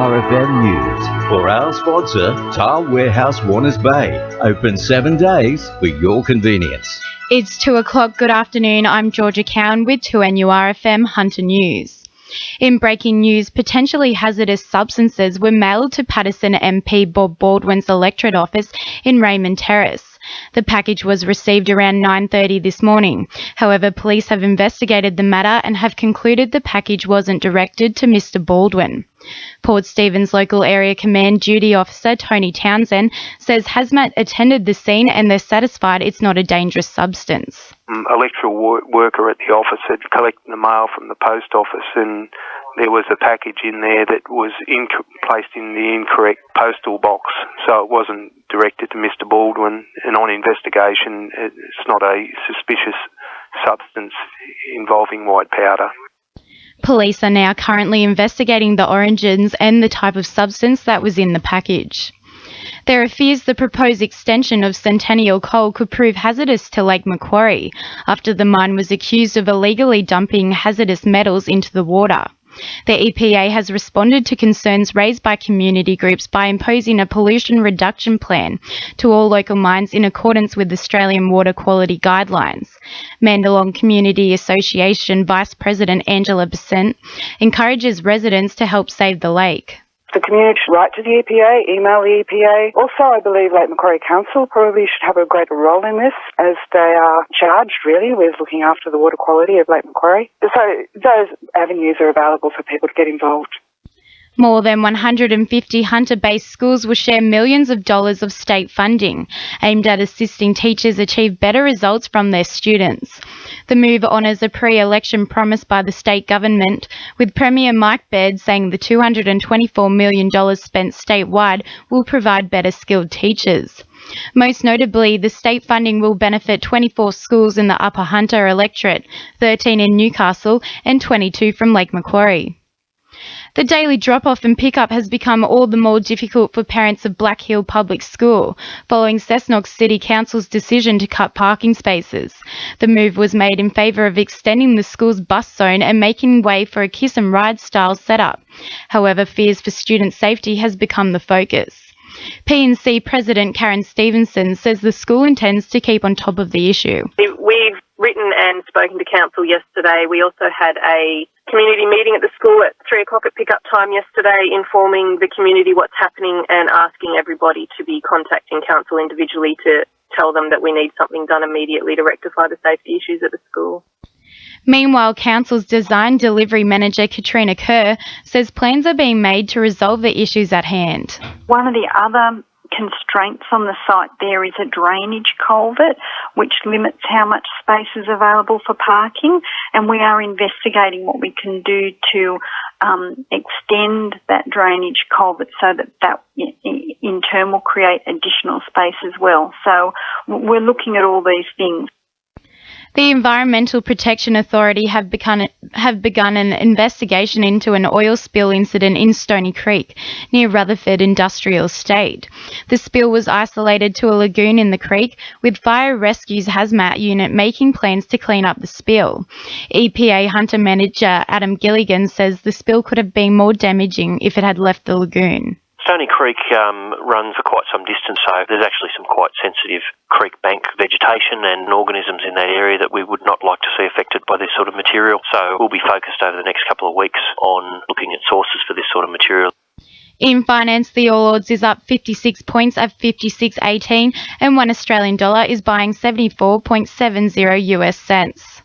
RFM News for our sponsor, Tile Warehouse Warners Bay. Open 7 days for your convenience. It's 2 o'clock. Good afternoon. I'm Jorja COwan with 2NURFM Hunter News. In breaking news, potentially hazardous substances were mailed to Paterson MP Bob Baldwin's electorate office in Raymond Terrace. The package was received around 9:30 this morning. However, police have investigated the matter and have concluded the package wasn't directed to Mr Baldwin. Port Stephens Local Area Command Duty Officer Tony Townsend says Hazmat attended the scene and they're satisfied it's not a dangerous substance. Electoral worker at the office had collected the mail from the post office, and there was a package in there that was placed in the incorrect postal box, so it wasn't directed to Mr Baldwin, and on investigation it's not a suspicious substance involving white powder. Police are now currently investigating the origins and the type of substance that was in the package. There are fears the proposed extension of Centennial Coal could prove hazardous to Lake Macquarie after the mine was accused of illegally dumping hazardous metals into the water. The EPA has responded to concerns raised by community groups by imposing a pollution reduction plan to all local mines in accordance with Australian water quality guidelines. Mandalong Community Association Vice President Angela Besant encourages residents to help save the lake. The community should write to the EPA, email the EPA. Also, I believe Lake Macquarie Council probably should have a greater role in this, as they are charged, really, with looking after the water quality of Lake Macquarie. So those avenues are available for people to get involved. More than 150 Hunter-based schools will share millions of dollars of state funding, aimed at assisting teachers achieve better results from their students. The move honours a pre-election promise by the state government, with Premier Mike Baird saying the $224 million spent statewide will provide better skilled teachers. Most notably, the state funding will benefit 24 schools in the Upper Hunter electorate, 13 in Newcastle and 22 from Lake Macquarie. The daily drop-off and pick-up has become all the more difficult for parents of Black Hill Public School, following Cessnock City Council's decision to cut parking spaces. The move was made in favour of extending the school's bus zone and making way for a kiss-and-ride style setup. However, fears for student safety has become the focus. P&C President Karen Stevenson says the school intends to keep on top of the issue. We've written and spoken to council yesterday. We also had a community meeting at the school at 3 o'clock at pick-up time yesterday, informing the community what's happening and asking everybody to be contacting council individually to tell them that we need something done immediately to rectify the safety issues at the school. Meanwhile, Council's Design Delivery Manager Katrina Kerr says plans are being made to resolve the issues at hand. One of the other constraints on the site there is a drainage culvert, which limits how much space is available for parking, and we are investigating what we can do to extend that drainage culvert so that in turn will create additional space as well. So we're looking at all these things. The Environmental Protection Authority have begun an investigation into an oil spill incident in Stony Creek, near Rutherford Industrial Estate. The spill was isolated to a lagoon in the creek, with Fire Rescue's Hazmat unit making plans to clean up the spill. EPA Hunter Manager Adam Gilligan says the spill could have been more damaging if it had left the lagoon. Stony Creek runs for quite some distance, so there's actually some quite sensitive creek bank vegetation and organisms in that area that we would not like to see affected by this sort of material. So we'll be focused over the next couple of weeks on looking at sources for this sort of material. In finance, the All Ords is up 56 points at 56.18 and $1 Australian dollar is buying 74.70 US cents.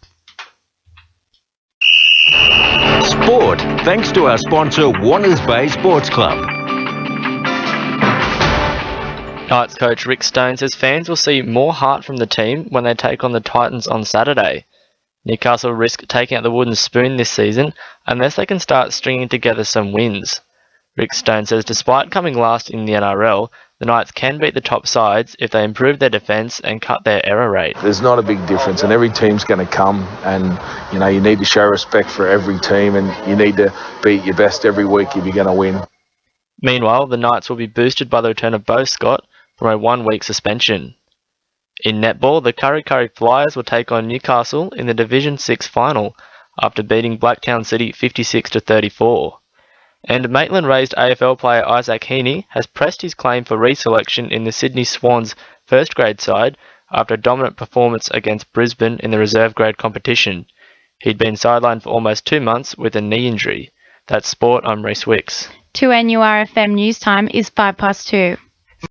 Sport, thanks to our sponsor, Warners Bay Sports Club. Knights coach Rick Stone says fans will see more heart from the team when they take on the Titans on Saturday. Newcastle risk taking out the wooden spoon this season unless they can start stringing together some wins. Rick Stone says despite coming last in the NRL, the Knights can beat the top sides if they improve their defence and cut their error rate. There's not a big difference, and every team's going to come, and you need to show respect for every team, and you need to beat your best every week if you're going to win. Meanwhile, the Knights will be boosted by the return of Beau Scott from a 1-week suspension. In netball, the Kurri Kurri Flyers will take on Newcastle in the Division 6 final after beating Blacktown City 56-34. And Maitland-raised AFL player Isaac Heaney has pressed his claim for reselection in the Sydney Swans first grade side after a dominant performance against Brisbane in the reserve grade competition. He'd been sidelined for almost 2 months with a knee injury. That's Sport, I'm Reece Wicks. 2NURFM News Time is 2:05.